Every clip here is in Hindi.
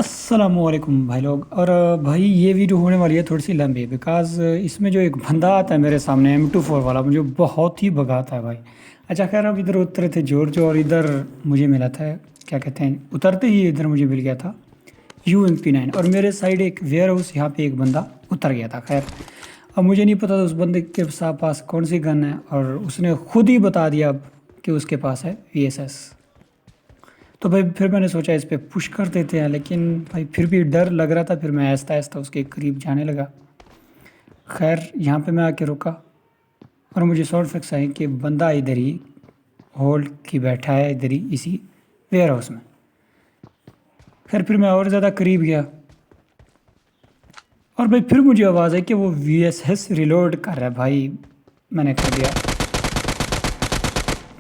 अस्सलामुअलैकुम भाई लोग। और भाई ये वीडियो होने वाली है थोड़ी सी लंबी बिकॉज़ इसमें जो एक बंदा आता है मेरे सामने M24 वाला मुझे बहुत ही भगाता है भाई। अच्छा खैर अब इधर उतरे थे जॉर्ज और इधर मुझे मिला था क्या कहते हैं, उतरते ही इधर मुझे मिल गया था UMP9 और मेरे साइड एक वेयर हाउस, यहाँ पे एक बंदा उतर गया था। खैर अब मुझे नहीं पता था उस बंदे के पास कौन सी गन है और उसने खुद ही बता दिया अब कि उसके पास है VSS। तो भाई फिर मैंने सोचा इस पे पुश कर देते हैं, लेकिन भाई फिर भी डर लग रहा था। फिर मैं आहिस्ता आहिस्ता उसके करीब जाने लगा। खैर यहाँ पे मैं आके रुका और मुझे शॉर्ट फिक्स आई कि बंदा इधर ही होल्ड की बैठा है, इधर ही इसी वेयर हाउस में। खैर फिर मैं और ज़्यादा करीब गया और भाई फिर मुझे आवाज़ आई कि वो VSS रिलोड कर रहा है। भाई मैंने कर दिया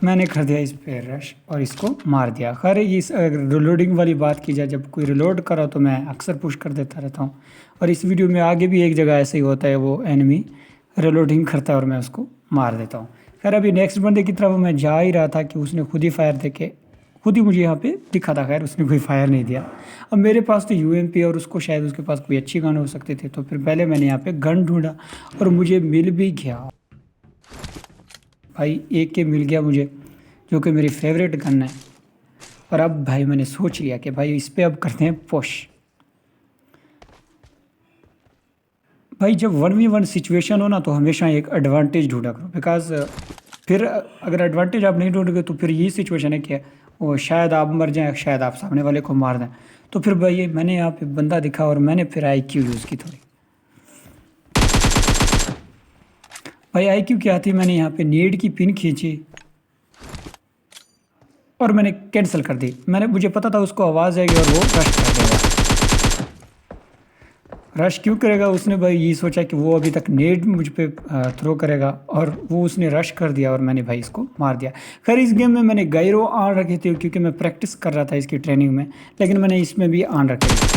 मैंने कर दिया इस पे रश और इसको मार दिया। खैर इस रिलोडिंग वाली बात की जाए, जब कोई रिलोड करा तो मैं अक्सर पुश कर देता रहता हूँ। और इस वीडियो में आगे भी एक जगह ऐसे ही होता है, वो एनिमी रिलोडिंग करता है और मैं उसको मार देता हूँ। खैर अभी नेक्स्ट बंदे की तरफ मैं जा ही रहा था कि उसने खुद ही फायर दे के खुद ही मुझे यहाँ पे दिखा था। खैर उसने कोई फायर नहीं दिया। अब मेरे पास तो UMP और उसको शायद उसके पास कोई अच्छी गन हो सकती थी, तो फिर पहले मैंने यहाँ पे गन ढूंढा और मुझे मिल भी गया भाई। AK मिल गया मुझे, जो कि मेरी फेवरेट गन है। और अब भाई मैंने सोच लिया कि भाई इस पे अब करते हैं पुश। भाई जब 1v1 सिचुएशन हो ना तो हमेशा एक एडवांटेज ढूंढा करो, बिकॉज फिर अगर एडवांटेज आप नहीं ढूंढोगे तो फिर ये सिचुएशन है कि वो शायद आप मर जाएं, शायद आप सामने वाले को मार दें। तो फिर भाई मैंने यहाँ पे बंदा दिखा और मैंने फिर IQ यूज़ की थोड़ी। भाई IQ क्या थी, मैंने यहाँ पे नीड की पिन खींची और मैंने कैंसिल कर दी। मुझे पता था उसको आवाज़ आएगी और वो रश कर देगा। रश क्यों करेगा उसने, भाई ये सोचा कि वो अभी तक नेट मुझ पे थ्रो करेगा और वो उसने रश कर दिया और मैंने भाई इसको मार दिया। खैर इस गेम में मैंने गायरो ऑन रखे थे क्योंकि मैं प्रैक्टिस कर रहा था इसकी ट्रेनिंग में, लेकिन मैंने इसमें भी ऑन रखे थे।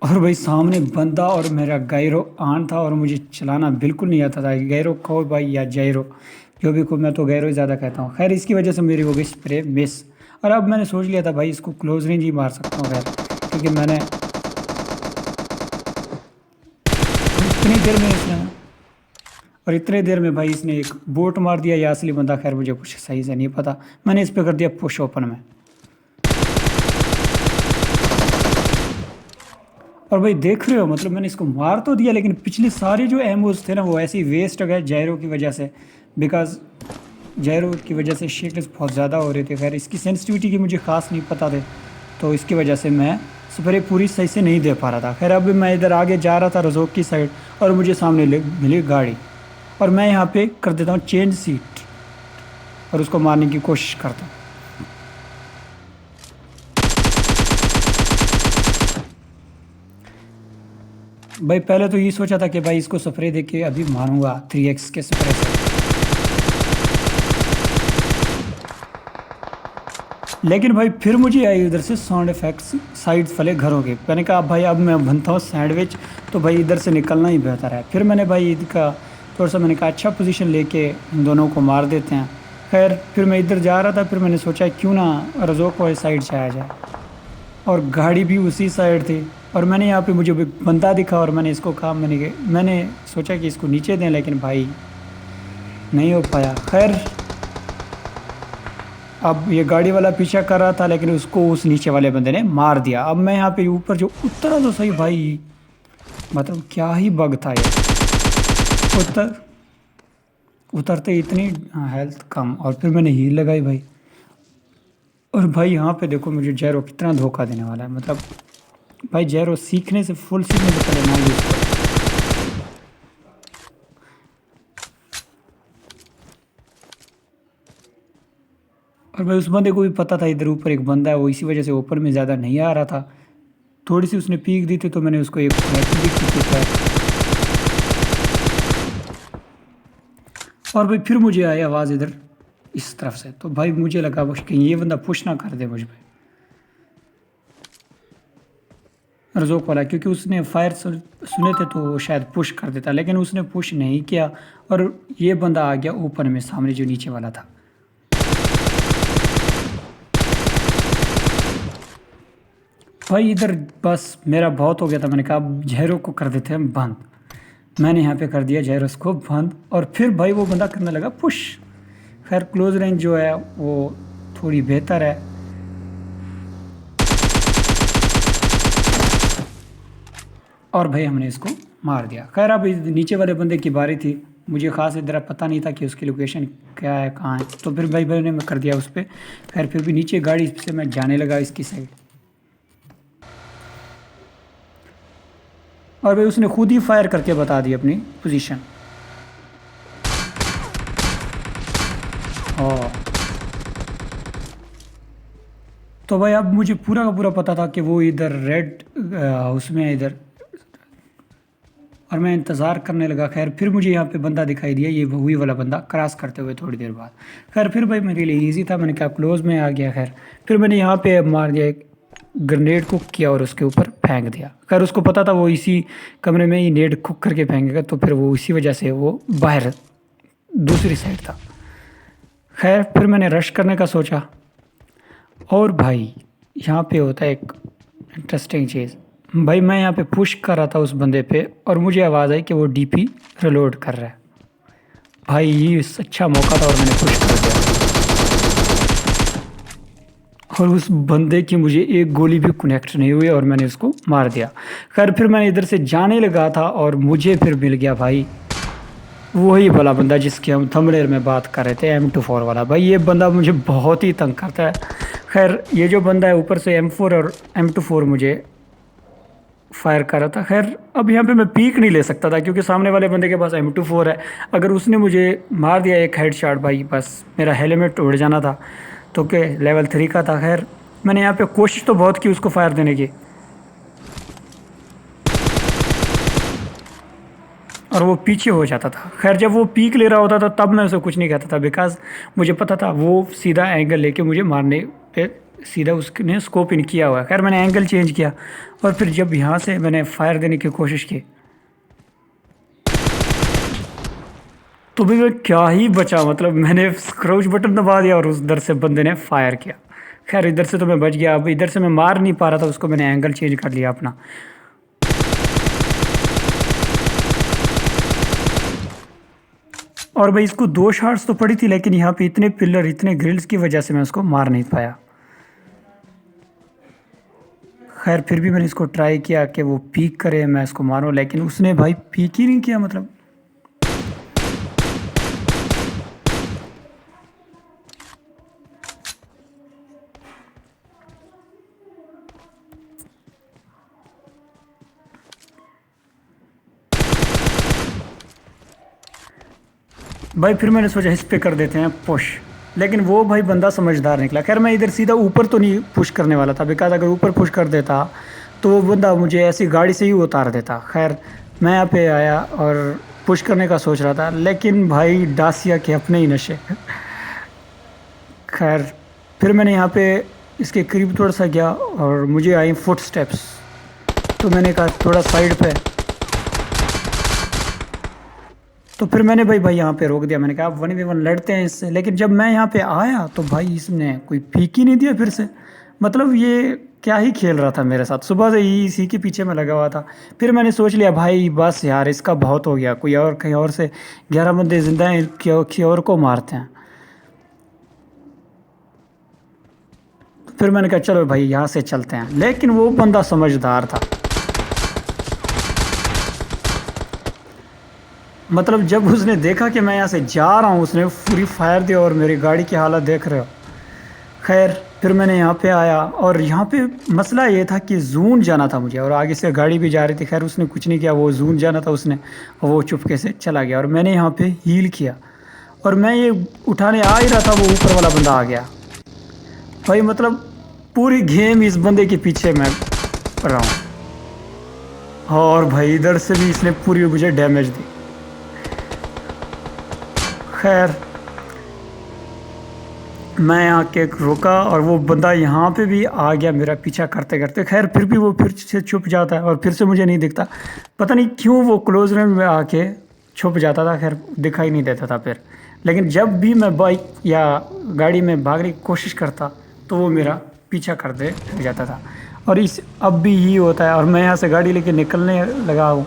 और भाई सामने बंदा और मेरा गायरो ऑन था और मुझे चलाना बिल्कुल नहीं आता था। गायरो कहो भाई या जायरो, जो भी को, मैं तो गायरो ज़्यादा कहता हूँ। खैर इसकी वजह से मेरी हो गई स्प्रे मिस। और अब मैंने सोच लिया था भाई इसको क्लोज रेंज ही मार सकता हूँ। खैर क्योंकि मैंने इतनी देर में इतने देर में भाई इसने एक बोट मार दिया या असली बंदा, खैर मुझे कुछ सही से नहीं पता। मैंने इस पर कर दिया पुश ओपन में। और भाई देख रहे हो, मतलब मैंने इसको मार तो दिया लेकिन पिछले सारे जो एमोज थे ना वो ऐसे ही वेस्ट हो गए जायरो की वजह से। बिकॉज जायरो की वजह से शेकल्स बहुत ज़्यादा हो रहे थे। खैर इसकी सेंसिटिविटी की मुझे खास नहीं पता थे, तो इसकी वजह से मैं स्प्रे पूरी सही से नहीं दे पा रहा था। खैर अब मैं इधर आगे जा रहा था रज़ोक की साइड और मुझे सामने मिली गाड़ी और मैं यहाँ पे कर देता हूँ चेंज सीट और उसको मारने की कोशिश करता हूँ। भाई पहले तो ये सोचा था कि भाई इसको स्प्रे दे के अभी मारूंगा 3x के स्प्रे से, लेकिन भाई फिर मुझे आई उधर से साउंड इफेक्ट्स साइड वाले घरों के। मैंने कहा भाई अब मैं बनता हूँ सैंडविच, तो भाई इधर से निकलना ही बेहतर है। फिर मैंने भाई इसका थोड़ा सा मैंने कहा अच्छा पोजीशन लेके इन दोनों को मार देते हैं। खैर फिर मैं इधर जा रहा था, फिर मैंने सोचा क्यों ना रज़ोक वाली साइड से आया जाए और गाड़ी भी उसी साइड थी। और मैंने यहाँ पे मुझे बंदा दिखा और मैंने इसको कहा, मैंने सोचा कि इसको नीचे दें, लेकिन भाई नहीं हो पाया। खैर अब ये गाड़ी वाला पीछा कर रहा था लेकिन उसको उस नीचे वाले बंदे ने मार दिया। अब मैं यहाँ पे ऊपर जो उतरा तो सही भाई, मतलब क्या ही बग था ये। उतरते इतनी हेल्थ कम और फिर मैंने हील लगाई भाई। और भाई यहाँ पे देखो मुझे जैरो कितना धोखा देने वाला है। मतलब भाई जैरो सीखने से फुल सीखने से पहले ना यूज़ करो। और भाई उस बंदे को भी पता था इधर ऊपर एक बंदा है, वो इसी वजह से ऊपर में ज़्यादा नहीं आ रहा था। थोड़ी सी उसने पीक दी थी तो मैंने उसको एक भी की थी। और भाई फिर मुझे आई आवाज़ इधर इस तरफ से, तो भाई मुझे लगा कहीं ये बंदा पुश ना कर दे मुझ पर, रज़ोक वाला, क्योंकि उसने फायर सुने थे तो वो शायद पुश कर देता, लेकिन उसने पुश नहीं किया और ये बंदा आ गया ऊपर में सामने जो नीचे वाला था। भाई इधर बस मेरा बहुत हो गया था, मैंने कहा अब जहरों को कर देते हैं बंद। मैंने यहाँ पे कर दिया जहरों को बंद, और फिर भाई वो बंदा करने लगा पुश। खैर क्लोज रेंज जो है वो थोड़ी बेहतर है। और भाई हमने इसको मार दिया। खैर अब नीचे वाले बंदे की बारी थी। मुझे ख़ास इधर पता नहीं था कि उसकी लोकेशन क्या है, कहाँ है, तो फिर भाई ने मैं कर दिया उस पर। खैर फिर भी नीचे गाड़ी से मैं जाने लगा इसकी साइड, और भाई उसने खुद ही फायर करके बता दी अपनी पोजीशन। और तो भाई अब मुझे पूरा का पूरा पता था कि वो इधर रेड हाउस में है इधर, और मैं इंतज़ार करने लगा। खैर फिर मुझे यहाँ पे बंदा दिखाई दिया, ये वही वाला बंदा क्रॉस करते हुए थोड़ी देर बाद। खैर फिर भाई मेरे लिए इजी था, मैंने कहा क्लोज में आ गया। खैर फिर मैंने यहाँ पे मार दिया, एक ग्रेनेड कुक किया और उसके ऊपर फेंक दिया। खैर उसको पता था वो इसी कमरे में ही नेड कुक करके फेंकेगा, तो फिर वो इसी वजह से वो बाहर दूसरी साइड था। खैर फिर मैंने रश करने का सोचा, और भाई यहाँ पे होता है एक इंटरेस्टिंग चीज़। भाई मैं यहाँ पे पुश कर रहा था उस बंदे पे, और मुझे आवाज़ आई कि वो डीपी रिलोड कर रहा है। भाई ये अच्छा मौका था और मैंने पुश कर दिया, और उस बंदे की मुझे एक गोली भी कनेक्ट नहीं हुई और मैंने उसको मार दिया। खैर फिर मैंने इधर से जाने लगा था और मुझे फिर मिल गया भाई वही वाला बंदा जिसकी हम थंबनेल में बात कर रहे थे, M24 वाला। भाई ये बंदा मुझे बहुत ही तंग करता है। खैर ये जो बंदा है ऊपर से M4 और M24 मुझे फायर कर रहा था। खैर अब यहाँ पे मैं पीक नहीं ले सकता था क्योंकि सामने वाले बंदे के पास M24 है। अगर उसने मुझे मार दिया एक हेडशॉट, भाई बस मेरा हेलमेट उड़ जाना था, तो के लेवल 3 का था। खैर मैंने यहाँ पे कोशिश तो बहुत की उसको फायर देने की, और वो पीछे हो जाता था। खैर जब वो पीक ले रहा होता था तब मैं उसे कुछ नहीं कहता था, बिकॉज मुझे पता था वो सीधा एंगल लेके मुझे मारने पे सीधा उसने स्कोप इन किया हुआ है। खैर मैंने एंगल चेंज किया, और फिर जब यहाँ से मैंने फायर देने की कोशिश की तो भी मैं क्या ही बचा, मतलब मैंने क्राउच बटन दबा दिया और उस इधर से बंदे ने फायर किया। खैर इधर से तो मैं बच गया। अब इधर से मैं मार नहीं पा रहा था उसको, मैंने एंगल चेंज कर लिया अपना। और भाई इसको 2 शॉट्स तो पड़ी थी, लेकिन यहाँ पे इतने पिलर इतने ग्रिल्स की वजह से मैं उसको मार नहीं पाया। खैर फिर भी मैंने इसको ट्राई किया कि वो पीक करे मैं इसको मारूं, लेकिन उसने भाई पीक ही नहीं किया। मतलब भाई फिर मैंने सोचा इस पे कर देते हैं पुश, लेकिन वो भाई बंदा समझदार निकला। खैर मैं इधर सीधा ऊपर तो नहीं पुश करने वाला था, बिकॉज अगर ऊपर पुश कर देता तो वो बंदा मुझे ऐसी गाड़ी से ही उतार देता। खैर मैं यहाँ पे आया और पुश करने का सोच रहा था, लेकिन भाई डासिया के अपने ही नशे। खैर फिर मैंने यहाँ पे इसके करीब थोड़ा सा गया और मुझे आई फुट स्टेप्स, तो मैंने कहा थोड़ा साइड पे, तो फिर मैंने भाई यहाँ पे रोक दिया। मैंने कहा 1v1 लड़ते हैं इससे। लेकिन जब मैं यहाँ पे आया तो भाई इसने कोई पीक ही नहीं दिया फिर से। मतलब ये क्या ही खेल रहा था मेरे साथ, सुबह से ही इसी के पीछे में लगा हुआ था। फिर मैंने सोच लिया भाई बस यार इसका बहुत हो गया, कोई और कहीं और से 11 बंदे जिंदा हैं, किसी और को मारते हैं। तो फिर मैंने कहा चलो भाई यहाँ से चलते हैं, लेकिन वो बंदा समझदार था। मतलब जब उसने देखा कि मैं यहाँ से जा रहा हूँ उसने पूरी फायर दिया, और मेरी गाड़ी की हालत देख रहे हो। खैर फिर मैंने यहाँ पे आया, और यहाँ पे मसला ये था कि जून जाना था मुझे, और आगे से गाड़ी भी जा रही थी। खैर उसने कुछ नहीं किया, वो जून जाना था उसने, और वो चुपके से चला गया। और मैंने यहाँ पे हील किया, और मैं ये उठाने आ ही रहा था, वो ऊपर वाला बंदा आ गया। भाई मतलब पूरी गेम इस बंदे के पीछे मैं रहा हूँ, और भाई इधर से भी इसने पूरी मुझे डैमेज दी। खैर मैं यहाँ के रुका, और वो बंदा यहाँ पे भी आ गया मेरा पीछा करते करते। खैर फिर भी वो फिर से छुप जाता है और फिर से मुझे नहीं दिखता। पता नहीं क्यों वो क्लोज रेंज में आके छुप जाता था। खैर दिखाई नहीं देता था फिर, लेकिन जब भी मैं बाइक या गाड़ी में भागने की कोशिश करता तो वो मेरा पीछा करते रह जाता था। और इस अब भी यही होता है और मैं यहाँ से गाड़ी लेके निकलने लगा हूँ।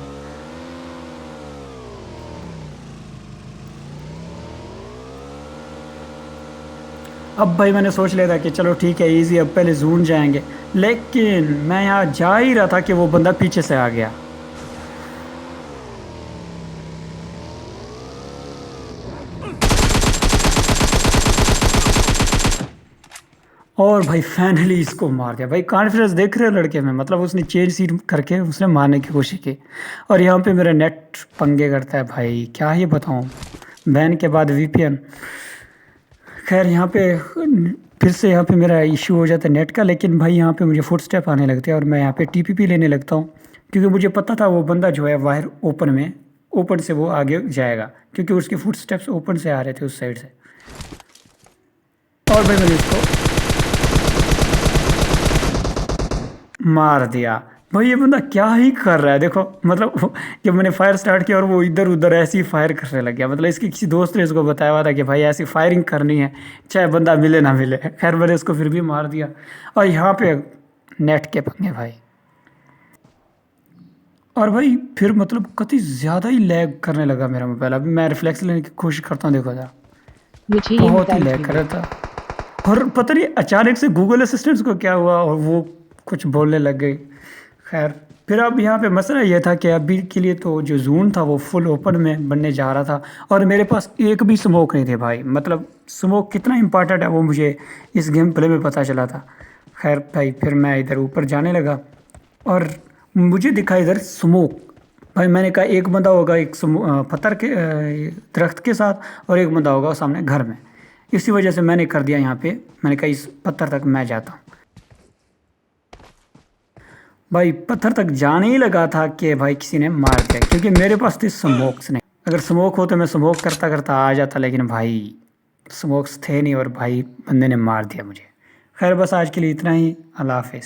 अब भाई मैंने सोच लिया था कि चलो ठीक है इजी, अब पहले जून जाएंगे, लेकिन मैं यहाँ जा ही रहा था कि वो बंदा पीछे से आ गया। और भाई फाइनली इसको मार दिया भाई। कॉन्फिडेंस देख रहे हो लड़के में, मतलब उसने चेंज सीट करके उसने मारने की कोशिश की। और यहाँ पे मेरा नेट पंगे करता है भाई, क्या ही बताऊँ। बैन के बाद वीपीएन, खैर यहाँ पे फिर से यहाँ पे मेरा इशू हो जाता है नेट का। लेकिन भाई यहाँ पे मुझे फुट स्टेप आने लगते हैं और मैं यहाँ पे टीपीपी लेने लगता हूँ, क्योंकि मुझे पता था वो बंदा जो है बाहर ओपन में, ओपन से वो आगे जाएगा, क्योंकि उसके फुट स्टेप्स ओपन से आ रहे थे उस साइड से। और भाई मैंने इसको मार दिया। भाई ये बंदा क्या ही कर रहा है देखो, मतलब जब मैंने फायर स्टार्ट किया और वो इधर उधर ऐसे ही फायर करने लग गया। मतलब इसके किसी दोस्त ने इसको बताया हुआ था कि भाई ऐसी फायरिंग करनी है, चाहे बंदा मिले ना मिले। खैर मैंने इसको फिर भी मार दिया। और यहाँ पे नेट के पंगे भाई। और भाई फिर मतलब कति ज़्यादा ही लैग करने लगा मेरा मोबाइल। अभी मैं रिफ्लेक्स लेने की कोशिश करता हूँ, देखो जरा, मुझे ये बहुत ही निकाल लैग के कर दो। रहा था। और पता नहीं अचानक से गूगल असिस्टेंट को क्या हुआ और वो कुछ बोलने लग गई। खैर फिर अब यहाँ पे मसला ये था कि अभी के लिए तो जो जून था वो फुल ओपन में बनने जा रहा था और मेरे पास एक भी स्मोक नहीं थे भाई। मतलब स्मोक कितना इंपॉर्टेंट है वो मुझे इस गेम प्ले में पता चला था। खैर भाई फिर मैं इधर ऊपर जाने लगा और मुझे दिखा इधर स्मोक। भाई मैंने कहा एक बंदा होगा एक पत्थर के दरख्त के साथ और एक बंदा होगा सामने घर में। इसी वजह से मैंने कर दिया यहाँ पे, मैंने कहा इस पत्थर तक मैं जाता हूँ। भाई पत्थर तक जाने ही लगा था कि भाई किसी ने मार दिया, क्योंकि मेरे पास थे स्मोक्स नहीं। अगर स्मोक हो तो मैं स्मोक करता करता आ जाता, लेकिन भाई स्मोक्स थे नहीं और भाई बंदे ने मार दिया मुझे। खैर बस आज के लिए इतना ही। अल्लाह हाफिज़।